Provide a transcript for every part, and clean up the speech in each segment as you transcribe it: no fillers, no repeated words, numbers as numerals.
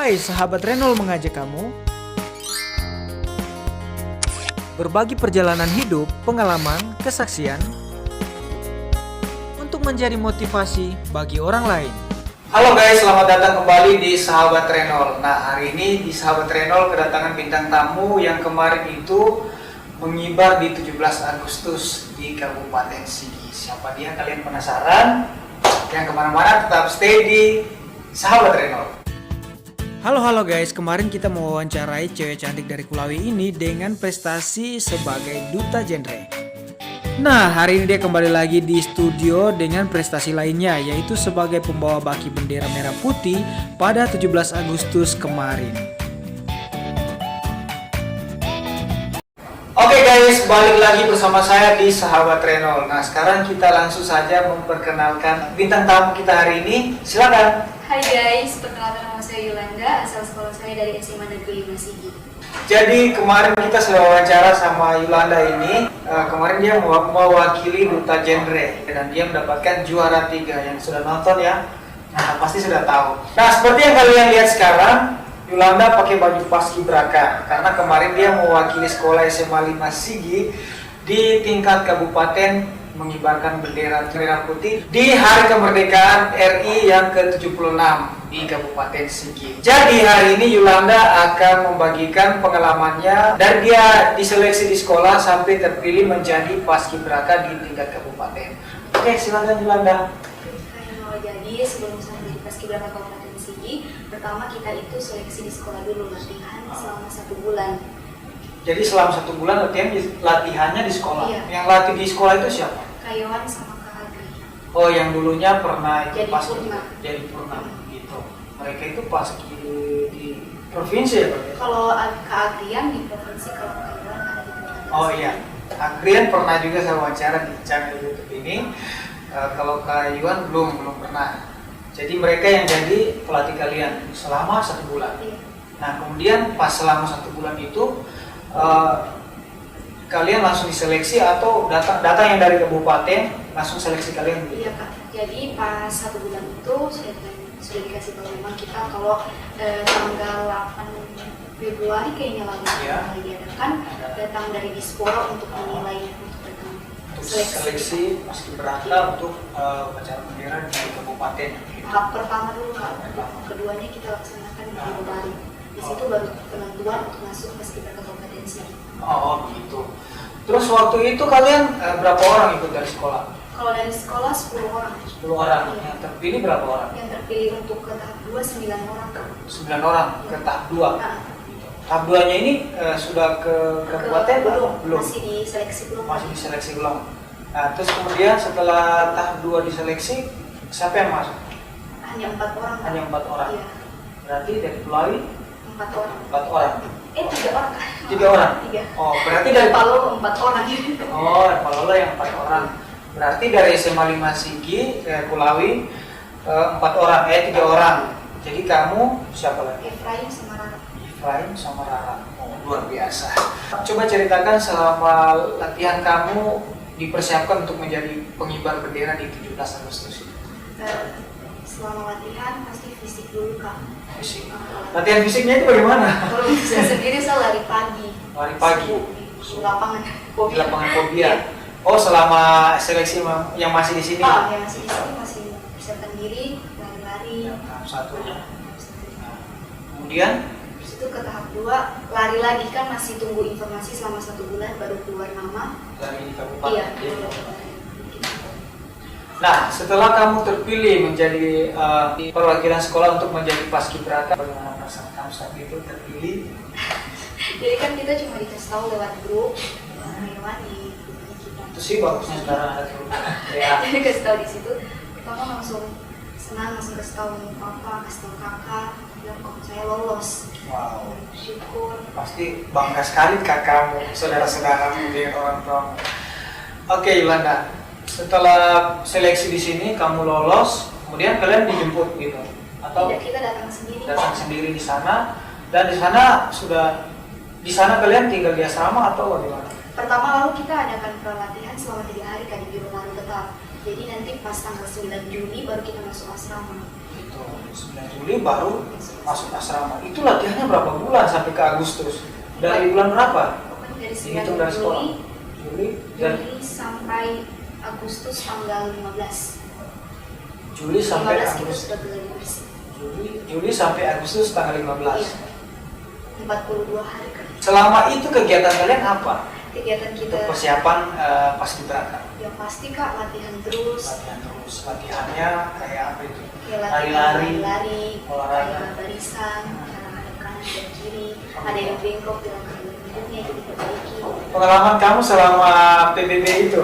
Hai sahabat Renol mengajak kamu berbagi perjalanan hidup, pengalaman, kesaksian untuk menjadi motivasi bagi orang lain. Halo guys, selamat datang kembali di Sahabat Renol. Nah, hari ini di Sahabat Renol kedatangan bintang tamu yang kemarin itu mengibar di 17 Agustus di Kabupaten Sigi. Siapa dia? Kalian penasaran? Yang kemana-mana tetap stay di Sahabat Renol. Halo guys, kemarin kita mewawancarai cewek cantik dari Kulawi ini dengan prestasi sebagai duta genre. Nah, hari ini dia kembali lagi di studio dengan prestasi lainnya, yaitu sebagai pembawa baki bendera merah putih pada 17 Agustus kemarin. Oke guys, balik lagi bersama saya di Sahabat Renol. Nah, sekarang kita langsung saja memperkenalkan bintang tamu kita hari ini. Silakan. Hai guys, perkenalkan nama saya Yolanda, asal sekolah saya dari SMA Negeri 5 Sigi. Jadi kemarin kita sudah wawancara sama Yolanda ini. Kemarin dia mewakili duta genre dan dia mendapatkan juara 3. Yang sudah nonton ya, nah pasti sudah tahu. Nah, seperti yang kalian lihat sekarang, Yolanda pakai baju paskibraka karena kemarin dia mewakili sekolah SMA 5 Sigi di tingkat kabupaten mengibarkan bendera merah putih di Hari Kemerdekaan RI yang ke-76 di Kabupaten Sigi. Jadi hari ini Yolanda akan membagikan pengalamannya dari dia diseleksi di sekolah sampai terpilih menjadi paskibraka di tingkat kabupaten. Oke, silakan Yolanda. Jadi sebelum saya menjadi paskibraka Kabupaten Sigi, pertama kita itu seleksi di sekolah dulu, latihan selama 1 bulan. Jadi selama 1 bulan latihannya di sekolah. Iya. Yang latih di sekolah itu siapa? Kayawan sama Kak Agri. Oh, yang dulunya pernah Jadi paski, purna. jadi purna gitu. Mereka itu paski di provinsi ya, Pak? Kalau Kak Agrian di provinsi, kalau Kayawan ada di provinsi. Oh iya, Agrian pernah juga saya wawancara di channel YouTube ini. Kalau Kak Yuan belum pernah. Jadi mereka yang jadi pelatih kalian selama 1 bulan. Iya. Nah, kemudian pas selama 1 bulan itu kalian langsung diseleksi atau datang yang dari kabupaten langsung seleksi kalian? Iya Kak. Jadi pas 1 bulan itu sudah dikasih tahu memang kita kalau tanggal 8 Februari kayaknya lagi diadakan, datang dari Dispora untuk menilai untuk datang seleksi paskibraka untuk upacara bendera di kabupaten. Tahap pertama dulu Kak. Keduanya kita laksanakan di Februari. Di situ baru penentuan untuk masuk paskibraka Kabupaten Sigi. Oh begitu. Terus waktu itu kalian berapa orang ikut dari sekolah? Kalau dari sekolah 10 orang. 10 orang. Iya. Yang terpilih berapa orang? Yang terpilih untuk ke tahap 2 9 orang Kak. 9 orang ke tahap 2. Nah, Tahap 2-nya ini sudah ke kabupaten belum. Masih diseleksi belum. Masih diseleksi belum. Nah, terus kemudian setelah tahap 2 diseleksi, siapa yang masuk? Hanya 4 orang. Kak. Hanya 4 orang. Iya. Berarti dari Kulawi 4 orang. 4 orang. 3 orang Kak. 3 orang? 3. Oh, berarti dari Palu 4 orang. Oh, Palolo yang 4 orang. Berarti dari SMA 5 Sigi ke Kulawi 4 orang, 3 orang. Jadi kamu siapa lagi? Efraim sama Rara. Efraim sama Rara. Oh, luar biasa. Coba ceritakan selama latihan kamu dipersiapkan untuk menjadi pengibar bendera di 17 Agustus ini. Selama latihan pasti fisik dulu Kak. Fisik. Latihan fisiknya itu bagaimana? Kalau saya sendiri saya lari pagi. Lari pagi. Di lapangan. Di lapangan Fobia. Oh, selama seleksi yang masih di sini? Yang masih di sini masih persiapkan diri, lari-lari. Yang tahap 1 ya. Kemudian Terus itu ke tahap 2, lari lagi kan masih tunggu informasi selama 1 bulan baru keluar nama. dari kabupaten. Iya. Nah, setelah kamu terpilih menjadi perwakilan sekolah untuk menjadi paskibraka, bagaimana perasaan kamu saat itu terpilih? Jadi kan kita cuma dikasih tahu lewat grup hewan di kita. Itu sih bagusnya sekarang ada grup. Ya. Jadi kasih tahu di situ, pertama langsung senang, langsung kasih tahu papa, kasih tahu kakak, bilang kok saya lolos. Wow. Syukur. Pasti bangga sekali kakakmu, saudara-saudaramu dengan orang tuamu. Oke, Yolanda. Setelah seleksi di sini kamu lolos, kemudian kalian dijemput gitu? Atau Tidak, kita datang sendiri. datang sendiri di sana? Dan di sana kalian tinggal di asrama atau bagaimana? Pertama lalu kita adakan pelatihan selama 3 hari kan di Biro Baru tetap. Jadi nanti pas tanggal 9 Juni baru kita masuk asrama. Gitu. 9 Juli baru masuk asrama. Itu latihannya berapa bulan sampai ke Agustus? Dari bulan berapa? Dari Dihitung dari sekolah. Juli sampai Agustus tanggal 15. Juli sampai 15 kita Agustus. sudah geladi bersih. Juli sampai Agustus tanggal 15. Iya. 42 hari kan. Selama itu kegiatan kalian apa? Kegiatan kita Untuk persiapan paskibraka. yang pasti Kak latihan terus. Latihannya kayak apa itu? Kayak lari-lari, olahraga. kayak barisan, cara hadap kanan dan kiri, ada yang bengkok dalam bentuknya itu diperbaiki. Pengalaman kamu selama PBB itu?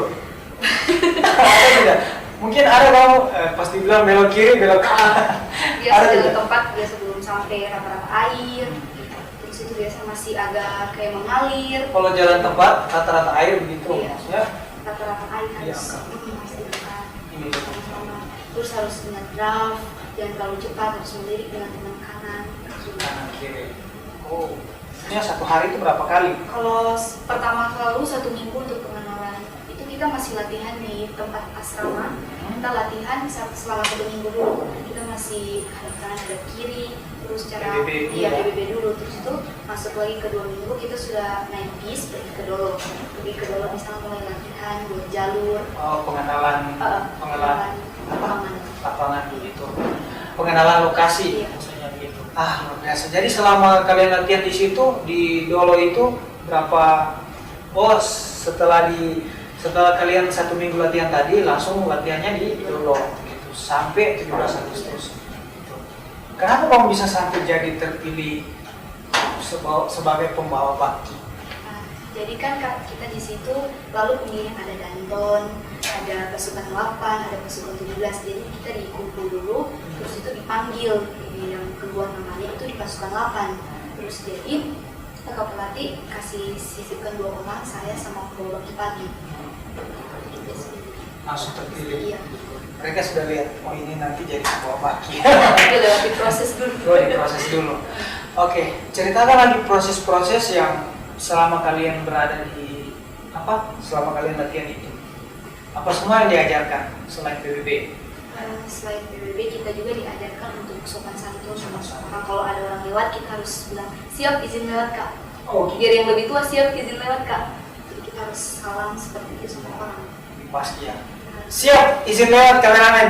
Ada tidak? Mungkin ada kamu pas dibilang belok kiri, belok kanan. Biasa Ada dalam tidak? tempat biasa belum sampai rata-rata air, terus itu biasa masih agak kayak mengalir. Kalau jalan tempat rata-rata air begitu, Iya. maksudnya Rata-rata air harus Diangkat. masih dekat. ini. Terus harus dengan draft, jangan terlalu cepat, harus melirik dengan tangan kanan. Kanan kiri. Oh, ini satu hari itu berapa kali? Kalau pertama kali 1 minggu untuk pengenalan itu kita masih latihan di tempat asrama. Kita latihan selama 1 minggu dulu. Kita masih hadap kanan hadap kiri, terus cara PBB dulu iya ya? PBB dulu. Terus itu masuk lagi ke 2 minggu kita sudah naik bis pergi ke Dolo. Pergi ke Dolo misalnya mulai latihan buat jalur, Oh, pengenalan lapangan. lapangan begitu. Pengenalan lokasi, Iya. maksudnya begitu. Ah, luar biasa. Jadi selama kalian latihan di situ di Dolo itu berapa? Oh, setelah kalian 1 minggu latihan tadi langsung latihannya di Dolo gitu sampai 17 Agustus. Gitu. Kenapa kamu bisa sampai jadi terpilih sebagai pembawa baki? Nah, jadi kan kita di situ lalu pemilihan ada Danton, ada pasukan 8, ada pasukan 17. Jadi kita dikumpul dulu, terus itu dipanggil yang kedua namanya itu di pasukan 8. Terus jadi kakak pelatih kasih sisipkan 2 orang, saya sama pembawa baki pagi. Langsung terpilih. Iya. Mereka sudah lihat, oh ini nanti jadi pembawa baki. Itu lewati proses dulu. Oh, diproses dulu. Oke, ceritakan lagi proses-proses yang selama kalian berada di selama kalian latihan itu. Apa semua yang diajarkan selain PBB? Selain PBB kita juga diajarkan untuk sopan santun sama orang. Kalau ada orang lewat kita harus bilang siap izin lewat Kak. Oh, Biar yang lebih tua siap izin lewat Kak. Jadi kita harus salam seperti itu sama orang. pasti ya. Siap, izin lewat kameramen.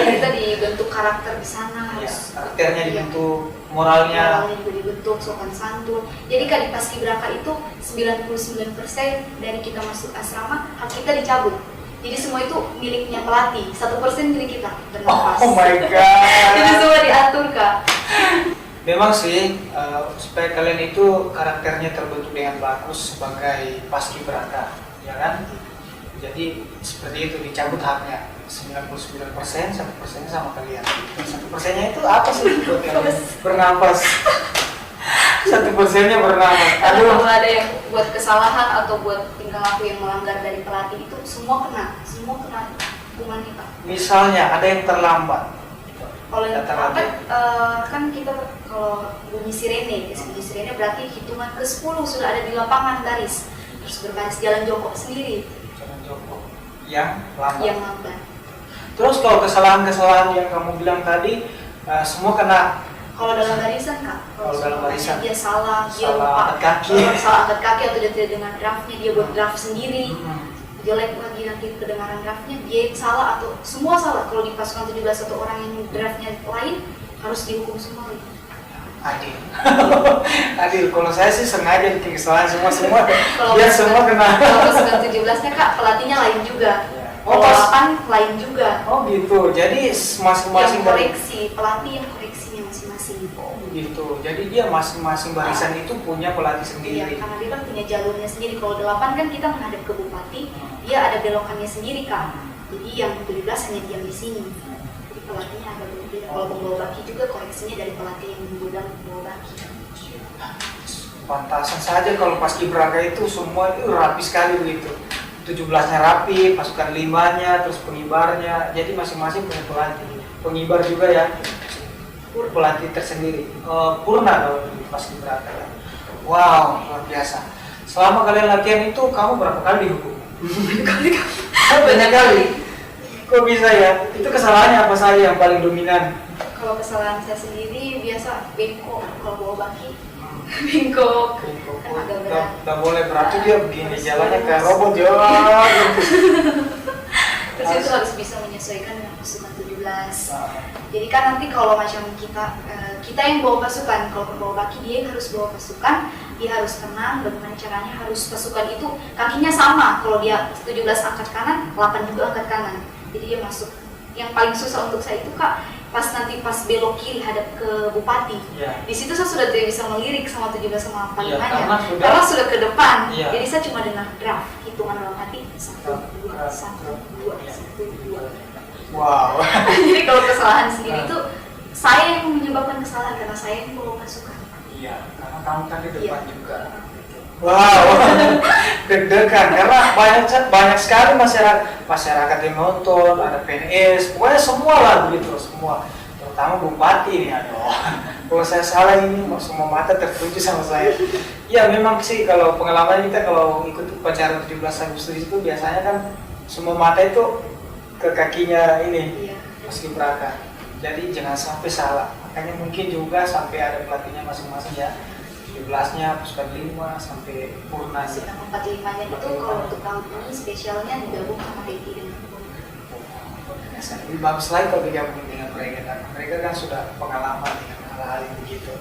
Kita dibentuk karakter di sana Ya, harus karakternya dibentuk, moralnya. juga dibentuk sopan santun. Jadi Kak di Paskibraka itu 99% dari kita masuk asrama hak kita dicabut. Jadi semua itu miliknya pelatih, 1% milik kita bernafas. Oh my god. Jadi semua diatur Kak. Memang sih supaya kalian itu karakternya terbentuk dengan bagus sebagai paskibraka, ya kan? Jadi seperti itu dicabut haknya 99%, 1% sama kalian. 1%-nya itu apa sih buat kalian? Bernapas. 1%-nya bernapas. Kalau Aduh. ada yang buat kesalahan atau buat tingkah laku yang melanggar dari pelatih itu semua kena hukuman kita. Misalnya ada yang terlambat. Kalau yang Kata terlambat kan kita kalau bunyi sirene berarti hitungan ke-10 sudah ada di lapangan garis. Terus berbaris jalan jongkok sendiri Jangan jongkok. Yang lambat. yang lambat. Terus kalau kesalahan-kesalahan yang kamu bilang tadi semua kena. Kalau dalam barisan Kak, Kalau dalam barisan. dia salah, dia Salah lupa angkat kaki. salah angkat kaki atau dia tidak dengar draftnya, dia buat draft sendiri. Hmm. Jelek lagi nanti kedengaran draftnya, dia salah atau semua salah. Kalau di pasukan 17 satu orang yang draftnya lain harus dihukum semua. Adil. Adil. Kalau saya sih sengaja bikin kesalahan semua Kalau biar semua kena. Kalau pasukan 17-nya Kak, pelatihnya lain juga. Oh, Kalau pas. 8 lain juga. Oh gitu. Jadi masing-masing Yang koreksi, pelatih yang koreksinya masing-masing. Oh gitu. Jadi dia masing-masing barisan itu punya pelatih Iya, sendiri. karena dia kan punya jalurnya sendiri. Kalau 8 kan kita menghadap ke bupati, dia ada belokannya sendiri Kak. Jadi yang 17 hanya diam di sini. Jadi pelatihnya agak berbeda. Kalau pembawa baki juga koreksinya dari pelatih yang membuat pembawa baki. Pantasan saja kalau paskibraka itu semua itu rapi sekali begitu. 17-nya rapi, pasukan 5-nya, terus pengibarnya. Jadi masing-masing punya pelatih. Pengibar juga ya. Pelatih tersendiri. Purna kalau di paskibraka ya. Wow, luar biasa. Selama kalian latihan itu kamu berapa kali dihukum? Banyak kali. Kok bisa ya? Itu kesalahannya apa saja yang paling dominan? Kalau kesalahan saya sendiri biasa bengkok kalau bawa baki. Bengkok kan agak berat. Udah boleh berarti dia begini jalannya kayak robot ya. Terus itu harus bisa menyesuaikan dengan pasukan 17. Jadi kan nanti kalau macam kita yang bawa pasukan, kalau bawa baki dia yang harus bawa pasukan, dia harus tenang. Bagaimana caranya harus pasukan itu kakinya sama. Kalau dia 17 angkat kanan, 8 juga angkat kanan. Jadi dia masuk. Yang paling susah untuk saya itu Kak, pas belok kiri hadap ke bupati. Ya. Di situ saya sudah tidak bisa melirik sama 17 sama Iya, panglimanya. karena Sudah ke depan. Iya. Jadi saya cuma dengar draft, hitungan dalam hati 1 2 1 2 1 2. Wow. Jadi kalau kesalahan sendiri itu saya yang menyebabkan kesalahan karena saya yang bawa pasukan. Iya, karena kamu kan di depan Iya. juga. Wow, deg-degan karena banyak sekali masyarakat yang nonton, ada PNS, pokoknya semua lah begitu, semua. Terutama bupati nih, aduh. Kalau saya salah ini semua mata tertuju sama saya. Ya memang sih kalau pengalaman kita kalau ikut upacara 17 Agustus itu biasanya kan semua mata itu ke kakinya ini Iya. paskibraka. Jadi jangan sampai salah. Makanya mungkin juga sampai ada pelatihnya masing-masing ya. 17-nya, pasukan 5 sampai purna. Pasukan 45-nya itu kalau untuk tahun ini spesialnya digabung sama Haiti dengan Lebih bagus lagi kalau digabung dengan mereka kan. Mereka kan sudah pengalaman dengan hal-hal yang begitu.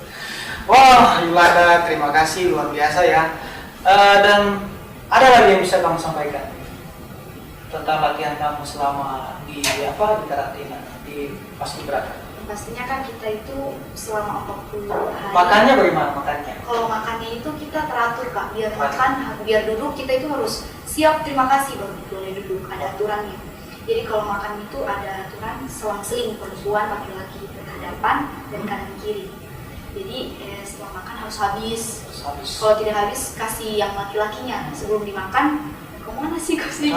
Wah, Yolanda, terima kasih luar biasa ya. Dan ada lagi yang bisa kamu sampaikan tentang latihan kamu selama di karantina di paskibraka? pastinya kan kita itu selama 40 hari. Makannya bagaimana makannya? Kalau makannya itu kita teratur Kak, biar makan, biar duduk kita itu harus siap terima kasih baru boleh duduk, ada aturannya. Jadi kalau makan itu ada aturan selang-seling perempuan laki-laki berhadapan dan kanan kiri. Jadi setelah makan harus habis. Kalau tidak habis kasih yang laki-lakinya sebelum dimakan. Kemana sih kasih?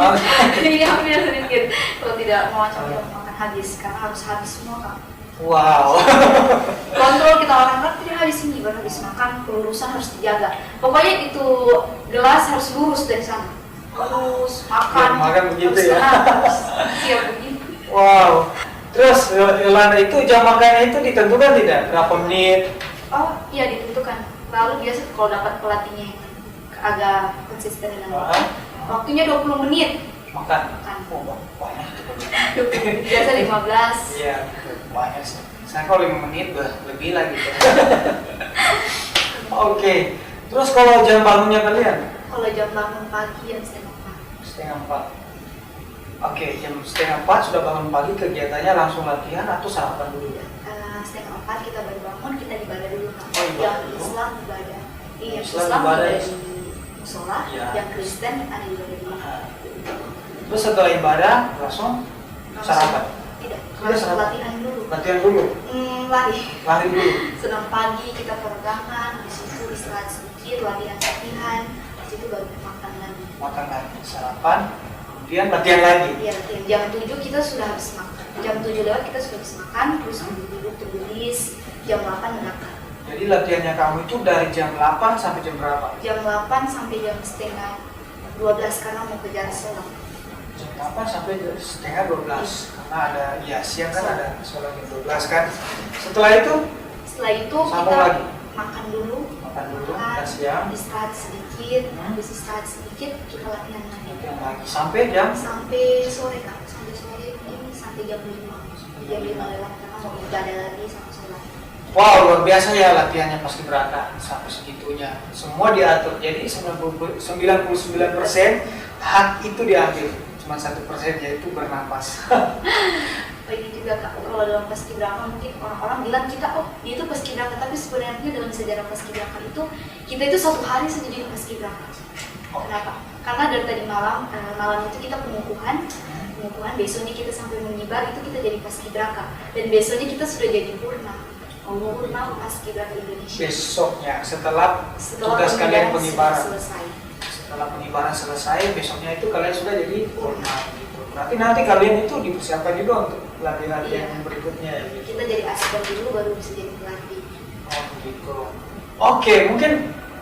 Iya biar sedikit. Kalau tidak mau makan habis karena harus habis semua Kak. Wow. Kontrol kita orang kan tidak habis ini baru habis makan, pelurusan harus dijaga. Pokoknya itu gelas harus lurus dari sana. Lurus makan. Makan begitu ya. Harus siap begitu. Wow. Terus Yolanda itu jam makannya itu ditentukan tidak? Berapa menit? Oh iya ditentukan. Lalu biasa kalau dapat pelatihnya yang agak konsisten dengan waktunya 20 menit. Makan. Oh, banyak. Biasa 15. Iya, banyak sih. Saya kalau 5 menit udah lebih lagi. Oke. Terus kalau jam bangunnya kalian? Kalau jam bangun pagi yang setengah 4. Oke, jam setengah 4 sudah bangun pagi, kegiatannya langsung latihan atau sarapan dulu ya? Setengah 4 kita baru bangun, kita ibadah dulu. Ibadah yang dulu? Islam ibadah. Iya, Islam Islam ibadah ibadah di musola, ya. yang Kristen ada ibadah di mana. Terus setelah ibadah langsung sarapan? Tidak, Tidak, langsung sarapan. latihan dulu. Latihan dulu? Lari dulu? Senang pagi kita peregangan, di situ istirahat sedikit, latihan, di situ baru makan lagi. Makan lagi, sarapan, kemudian latihan lagi? Iya, latihan. Jam 7 kita sudah habis makan. Jam 7 lewat kita sudah habis makan, terus duduk tertulis, jam 8 berangkat. Jadi latihannya kamu itu dari jam 8 sampai jam berapa? Jam 8 sampai jam setengah 12 karena mau kejar sholat. Jam 8 sampai setengah 12 karena ada, ya siang kan ada sholat jam 12 kan. Setelah itu kita lagi? makan dulu, dan siang istirahat sedikit, habis istirahat sedikit kita latihan lagi. latihan lagi sampai sore Kak, sampai sore ini sampai jam 5 lewat karena mau ibadah lagi sama sholat. Wow, luar biasa ya latihannya paskibraka sampai segitunya. Semua diatur. Jadi 99% hak itu diambil. Cuma 1% yaitu bernapas. Ini juga Kak, kalau dalam paskibraka mungkin orang-orang bilang kita dia itu paskibraka, tapi sebenarnya dalam sejarah paskibraka itu kita itu 1 hari saja jadi paskibraka. Kenapa? Karena dari tadi malam itu kita pengukuhan, besoknya kita sampai mengibar itu kita jadi paskibraka, dan besoknya kita sudah jadi purna paskibraka Indonesia. Besoknya setelah tugas kalian pengibaran selesai. Setelah pengibaran selesai, besoknya itu kalian sudah jadi purna gitu. Berarti nanti kalian itu dipersiapkan juga untuk latihan-latihan yang berikutnya gitu. Kita jadi asisten dulu baru bisa jadi pelatih. Oh gitu. Oke, mungkin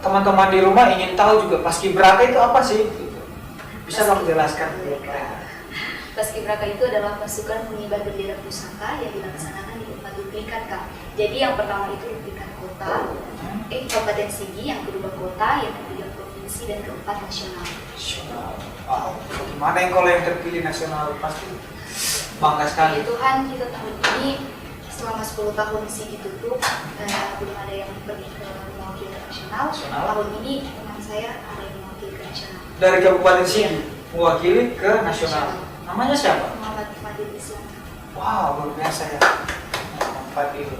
teman-teman di rumah ingin tahu juga paskibraka itu apa sih? Gitu. Bisa kamu jelaskan dulu? Paskibraka itu adalah pasukan pengibar bendera pusaka yang dilaksanakan di 4 duplikat, Kak. Jadi yang pertama itu duplikat kota, Kabupaten Sigi, yang kedua kota, yang ketiga provinsi, dan keempat nasional. Nasional. Wow. Bagaimana yang kalau yang terpilih nasional pasti bangga sekali. Ya Tuhan, kita tahun ini selama 10 tahun Sigi tutup, belum ada yang pergi ke mewakili nasional. Tahun ini teman saya ada yang mewakili ke nasional. Dari Kabupaten Sigi mewakili ke nasional. Namanya siapa? Muhammad Fadil Islam. Wow, luar biasa ya. Muhammad Fadil.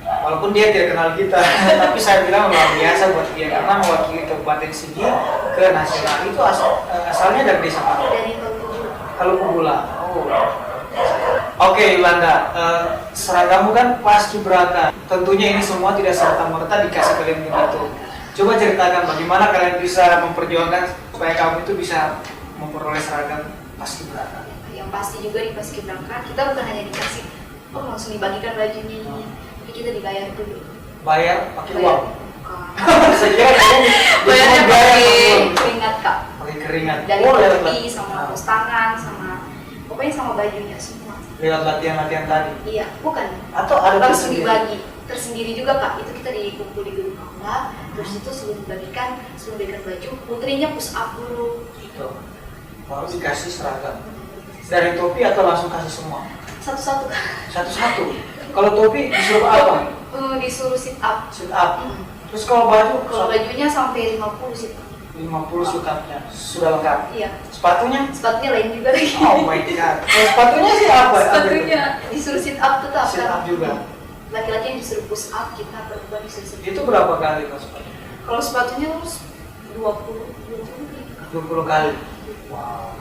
Walaupun dia tidak kenal kita, tapi saya bilang luar biasa buat dia karena mewakili Kabupaten Sigi ke nasional. Itu asalnya dari desa mana? Dari Kalubula. Kalubula. Oh. Oke, Yolanda, seragammu kan paskibraka. Tentunya ini semua tidak serta-merta dikasih kalian begitu. Coba ceritakan bagaimana kalian bisa memperjuangkan supaya kamu itu bisa memperoleh seragam paskibraka. Yang pasti juga di paskibraka kita bukan hanya dikasih, langsung dibagikan bajunya ini, tapi kita dibayar dulu. Bayar pakai uang? Bukan. Saya kira kalian Bayarnya pakai keringat, Kak. pakai keringat. Dari Oh, lewat topi sama kaos tangan sama pokoknya sama bajunya semua. lewat latihan-latihan tadi. Iya, bukan. Atau ada Langsung tersendiri? dibagi tersendiri juga, Kak. Itu kita dikumpul di gedung aula, terus itu sebelum dibagikan baju, putrinya push up dulu. Gitu. Baru dikasih seragam. Dari topi atau langsung kasih semua? Satu-satu, Kak. Satu-satu. Kalau topi disuruh apa? Disuruh sit up. Sit up. Hmm. Terus kalau baju? Kalau bajunya sampai 50 sit up. 50 sit up-nya. Sudah lengkap. Iya. Sepatunya? Sepatunya lain juga lagi. Oh my god. Sepatunya sih apa? Sepatunya disuruh sit up tetap. Sit up juga. Laki-laki yang disuruh push up, kita perempuan disuruh sit up. Itu berapa kali kalau sepatu? Kalau sepatunya harus 20 gitu. 20 kali. Wow.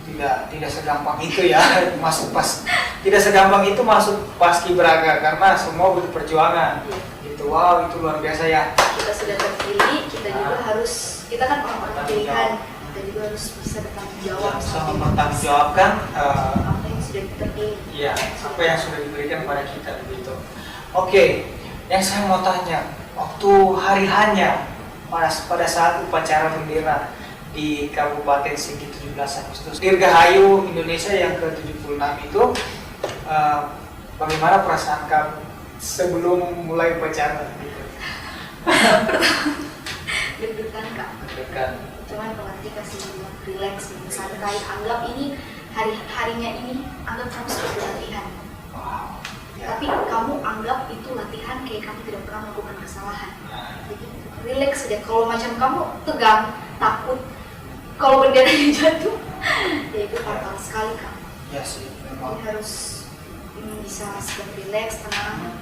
Tidak segampang itu ya masuk pas. Tidak segampang itu masuk paskibraka karena semua butuh perjuangan. Iya. Gitu. Wow, itu luar biasa ya. Kita sudah terpilih, kita juga harus, kita kan orang-orang pilihan, kita juga harus bisa bertanggung jawab Sama mempertanggungjawabkan apa yang sudah terpilih. iya, apa yang sudah diberikan kepada kita begitu. Oke, yang saya mau tanya, waktu hari hanya pada saat upacara bendera di Kabupaten Sigi 17 Agustus Dirgahayu Indonesia yang ke-76 itu, bagaimana perasaan kamu sebelum mulai upacara? Gitu. Deg-degan, Kak. Deg-degan. Cuman pelatih kasih bilang relax, santai, anggap ini harinya ini, anggap kamu seperti latihan. Wow. Ya. Tapi kamu anggap itu latihan kayak kamu tidak pernah melakukan kesalahan. Jadi relax saja. Kalau macam kamu tegang, takut, kalau benderanya jatuh, ya itu fatal sekali, Kak. Ya sih, Jadi memang. harus bisa seperti relax, tenang.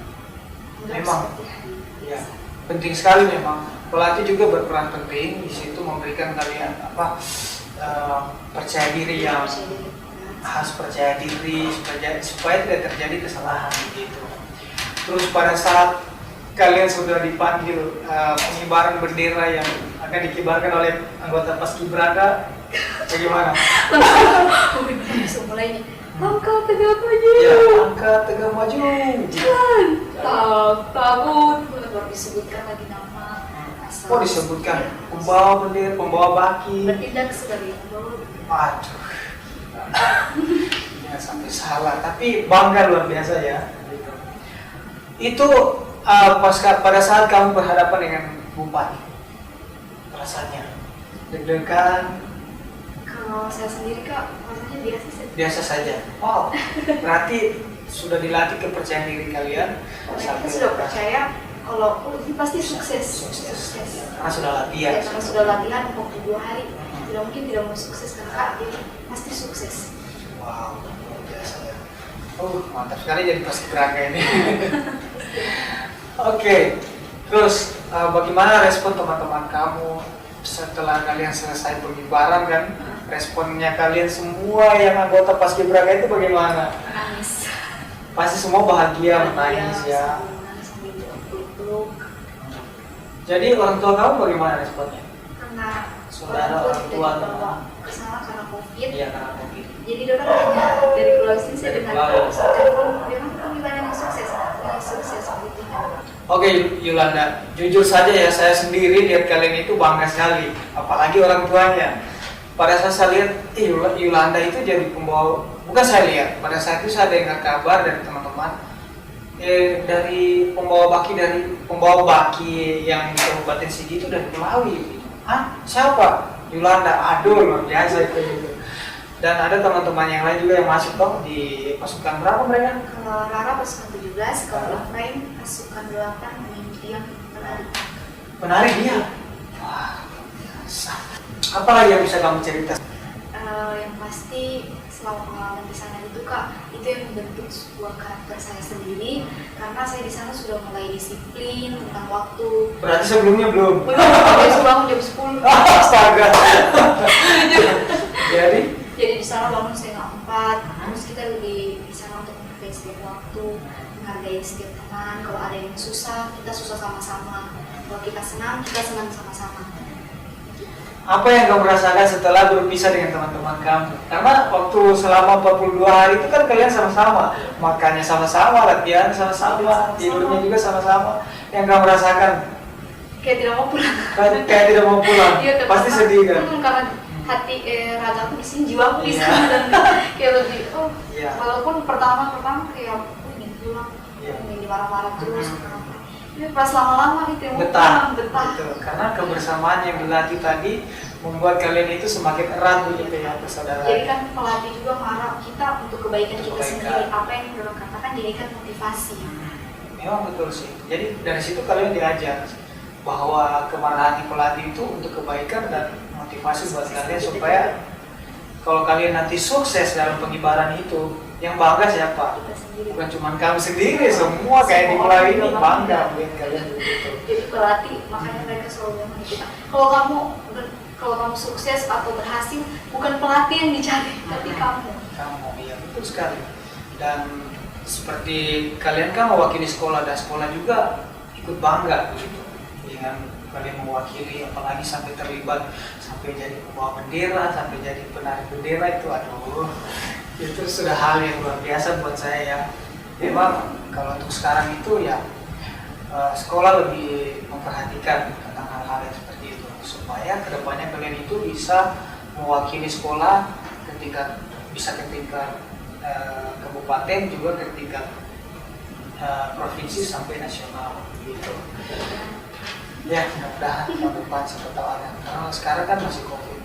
Anggap Memang. seperti hari Ya. biasa. Penting sekali memang. Pelatih juga berperan penting di situ memberikan kalian percaya diri yang Percaya diri. harus percaya diri supaya tidak terjadi kesalahan gitu. Terus pada saat kalian sudah dipanggil pengibaran bendera yang akan dikibarkan oleh anggota paskibraka, bagaimana? Langsung mulai nih. Angkat tegak maju. Ya, angkat tegak maju. Jalan. Takut. Baru disebutkan lagi nama. Asal. Oh disebutkan pembawa bendera, pembawa baki. Bertindak sebagai pembawa. Aduh. Ya sampai salah, tapi bangga luar biasa ya. Itu pada saat kamu berhadapan dengan bupati, rasanya deg-degan? Kalau saya sendiri, Kak, rasanya biasa sih. Biasa saja. Wow, berarti sudah dilatih kepercayaan diri kalian Kita sudah percaya kalau ini pasti sukses. karena sudah latihan. Ya, karena sudah latihan waktu 2 hari, tidak mungkin tidak mau sukses kan, Kak. Jadi pasti sukses. Wow, luar biasa ya. Mantap sekali jadi paskibraka ini. Oke, terus bagaimana respon teman-teman kamu setelah kalian selesai pengibaran kan? Responnya kalian semua yang anggota paskibraka itu bagaimana? Nangis. Pasti semua bahagia menangis ya. Sambil peluk-peluk. Jadi orang tua kamu bagaimana responnya? Karena Saudara, orang tua, tidak dibawa ke sana karena COVID. Iya karena COVID. Jadi orang hanya dari Pulau sini saya Dari dengar Pulau. memang pemilihan yang sukses begitu. Oke Yolanda, jujur saja ya saya sendiri lihat kalian itu bangga sekali, apalagi orang tuanya. pada saat saya lihat Yolanda itu jadi pembawa, bukan saya lihat, pada saat itu saya dengar kabar dari teman-teman dari pembawa baki yang di Kabupaten Sigi itu dari Melawi. Hah? Siapa? Yolanda. Aduh, luar biasa itu gitu. Dan ada teman-teman yang lain juga yang masuk toh di pasukan berapa mereka? Kalau Rara pasukan 17, kalau Efraim pasukan 8, dia penari. Penari dia? Wah, biasa. Apa lagi yang bisa kamu cerita? Yang pasti selama pengalaman di sana itu Kak, itu yang membentuk sebuah karakter saya sendiri karena saya di sana sudah mulai disiplin tentang waktu. Berarti sebelumnya belum? Belum, biasa bangun jam 10. Astaga. Jadi di sana bangun setengah 4, terus kita lebih di sana untuk menghargai setiap waktu, menghargai setiap teman. Kalau ada yang susah, kita susah sama-sama. Kalau kita senang sama-sama. apa yang kamu rasakan setelah berpisah dengan teman-teman kamu? Karena waktu selama 42 hari itu kan kalian sama-sama, makannya sama-sama, latihan sama-sama, tidurnya juga sama-sama. Yang kamu rasakan? Kayak tidak mau pulang. Kayak tidak mau pulang. Iya, Pasti sedih kan? Karena hati ragaku di sini, jiwaku di sana dan kayak lebih walaupun pertama kayak aku ingin pulang, ingin dimarah-marah terus. Ini pas lama-lama itu yang betah. Betul. Karena kebersamaan yang dilatih tadi membuat kalian itu semakin erat begitu ya persaudaraan. Jadi kan pelatih juga marah kita untuk kebaikan kita sendiri. Apa yang dorong katakan jadikan motivasi. Memang betul sih. Jadi dari situ kalian diajar bahwa kemarahan pelatih itu untuk kebaikan dan motivasi buat kalian supaya kalau kalian nanti sukses dalam pengibaran itu, yang bangga siapa? Bukan cuma kamu sendiri, semua kayak di Melawi ini bangga buat kalian begitu. Jadi pelatih, makanya mereka selalu bilang kita, kalau kamu sukses atau berhasil, bukan pelatih yang dicari, tapi kamu. Kamu, iya betul sekali. Dan seperti kalian kan mewakili sekolah dan sekolah juga ikut bangga begitu dengan kalian mewakili, apalagi sampai terlibat, sampai jadi pembawa bendera, sampai jadi penari bendera itu, aduh. Itu sudah hal yang luar biasa buat saya ya. Memang kalau untuk sekarang itu ya sekolah lebih memperhatikan tentang hal-hal yang seperti itu supaya kedepannya kalian itu bisa mewakili sekolah ketika kabupaten juga ketika provinsi sampai nasional gitu. Ya mudah-mudahan tahun depan siapa tahu ada. Karena sekarang kan masih COVID.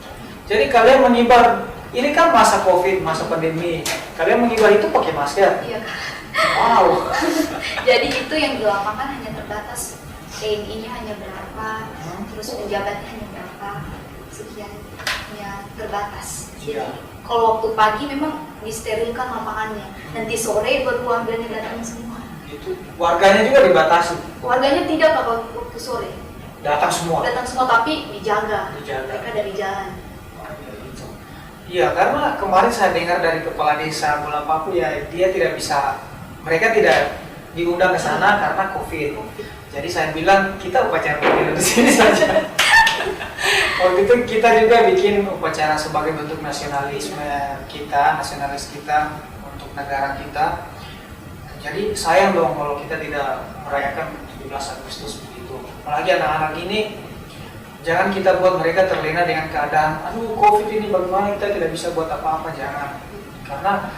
Jadi kalian mengibar, ini kan masa COVID, masa pandemi. Kalian mengibar itu pakai masker? Iya. Wow. Jadi itu yang di lapangan hanya terbatas. TNI-nya hanya berapa, terus penjabatnya hanya berapa, sekian, hanya terbatas. Jadi kalau waktu pagi memang disterilkan lapangannya. Nanti sore baru warganya datang semua. Itu warganya juga dibatasi? Warganya tidak kalau waktu sore. Datang semua? Datang semua tapi dijaga. Mereka dari jalan. Iya, karena kemarin saya dengar dari kepala desa Bola Papu ya, mereka tidak diundang ke sana karena COVID. Jadi saya bilang kita upacara bendera di sini saja. Waktu itu kita juga bikin upacara sebagai bentuk nasionalis kita untuk negara kita. Jadi sayang dong kalau kita tidak merayakan 17 Agustus begitu. Apalagi anak-anak ini, jangan kita buat mereka terlena dengan keadaan, aduh COVID ini bagaimana kita tidak bisa buat apa-apa, jangan. Karena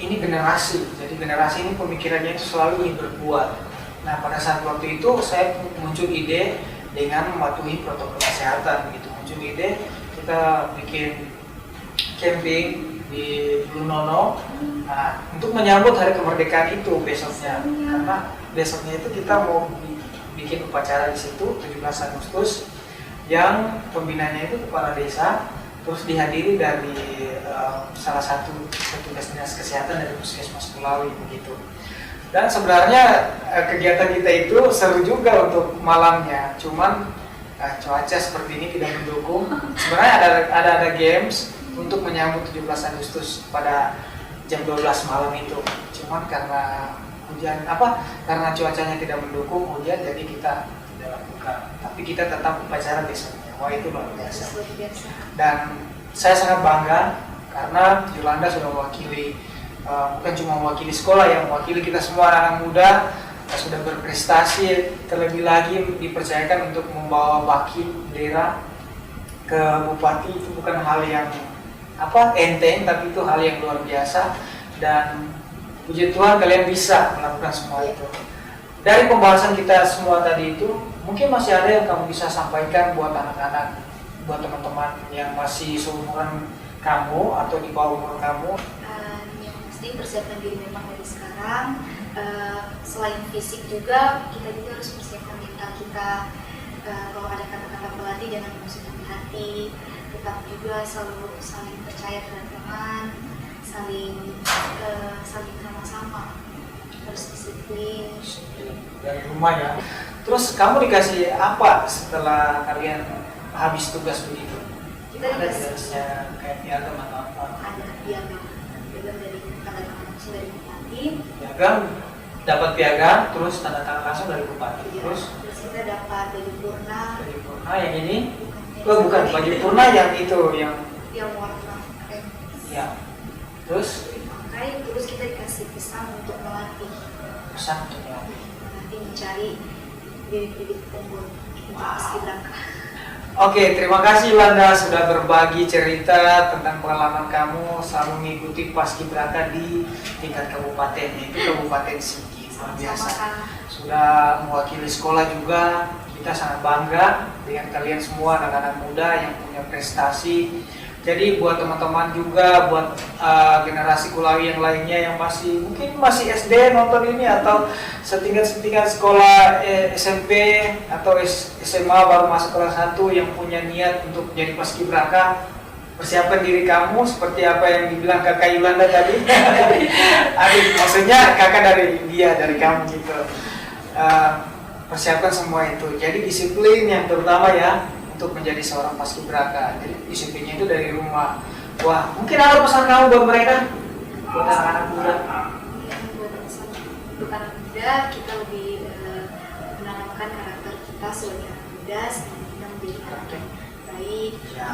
ini generasi, jadi generasi ini pemikirannya itu selalu ingin berbuat. Nah pada saat waktu itu saya muncul ide dengan mematuhi protokol kesehatan gitu. Muncul ide kita bikin camping di Blue Nono, nah, untuk menyambut hari kemerdekaan itu besoknya. Karena besoknya itu kita mau bikin upacara di situ 17 Agustus yang pembinanya itu kepala desa, terus dihadiri dari salah satu petugas dinas kesehatan dari Puskesmas Melawi begitu. Dan sebenarnya kegiatan kita itu seru juga untuk malamnya, cuman cuaca seperti ini tidak mendukung. Sebenarnya ada games untuk menyambut 17 Agustus pada jam 12 malam itu, cuman karena karena cuacanya tidak mendukung hujan, jadi kita tidak lakukan. Tapi kita tetap upacara besoknya. Wah itu luar biasa. Dan saya sangat bangga karena Yolanda sudah mewakili, bukan cuma mewakili sekolah, yang mewakili kita semua anak muda, sudah berprestasi, terlebih lagi dipercayakan untuk membawa baki bendera ke bupati itu bukan hal yang enteng, tapi itu hal yang luar biasa, dan puji Tuhan kalian bisa melakukan semua itu. Dari pembahasan kita semua tadi itu, mungkin masih ada yang kamu bisa sampaikan buat anak-anak, buat teman-teman yang masih seumuran kamu atau di bawah umur kamu? Yang pasti persiapkan diri memang dari sekarang. Selain fisik juga, kita juga harus persiapkan mental kita. Kalau ada kata-kata pelatih jangan dimasukin di hati, tetap juga selalu saling percaya terhadap teman, saling sama-sama harus disiplin dari rumah ya. Terus kamu dikasih apa setelah kalian habis tugas begitu? Kita Ada dikasih kayak piagam atau apa? ada piagam dari tanda tangan langsung dari pelatih. Piagam, dapat piagam, terus tanda tangan langsung dari bupati. Terus kita dapat baju purna. Baju purna yang ini? Bukan baju purna yang itu yang warna krem. Ya. Terus Terus kita dikasih pesan untuk melatih. pesan untuk melatih. Melatih mencari bibit-bibit unggul untuk paskibraka. Oke, terima kasih Yolanda sudah berbagi cerita tentang pengalaman kamu selalu mengikuti paskibraka di tingkat kabupaten, yaitu Kabupaten Sigi. Luar biasa. Sudah mewakili sekolah juga. Kita sangat bangga dengan kalian semua anak-anak muda yang punya prestasi. Jadi buat teman-teman juga, buat generasi kulawi yang lainnya yang mungkin masih SD nonton ini, atau setingkat sekolah SMP atau SMA baru masuk kelas 1 yang punya niat untuk jadi paskibraka, persiapkan diri kamu seperti apa yang dibilang kakak Yolanda tadi. Maksudnya kakak dari kamu gitu. Persiapkan semua itu. Jadi disiplin yang terutama ya, untuk menjadi seorang paskibraka. Jadi disiplinnya itu dari rumah. Wah, mungkin ada pesan kamu buat mereka, buat anak-anak muda? Untuk anak muda, kita lebih menanamkan karakter kita sebagai anak muda, sehingga kita menjadi anak yang baik. Ya,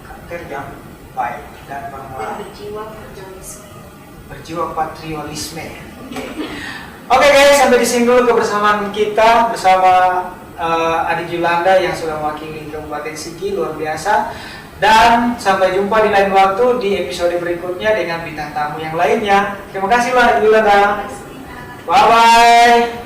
karakter yang baik dan berjiwa patriotisme. Berjiwa patriotisme. Oke guys, sampai di sini dulu kebersamaan kita bersama Adik Yolanda yang sudah mewakili Kabupaten Sigi, luar biasa. Dan sampai jumpa di lain waktu di episode berikutnya dengan bintang tamu yang lainnya. Terima kasih Yolanda. Terima kasih. Bye bye.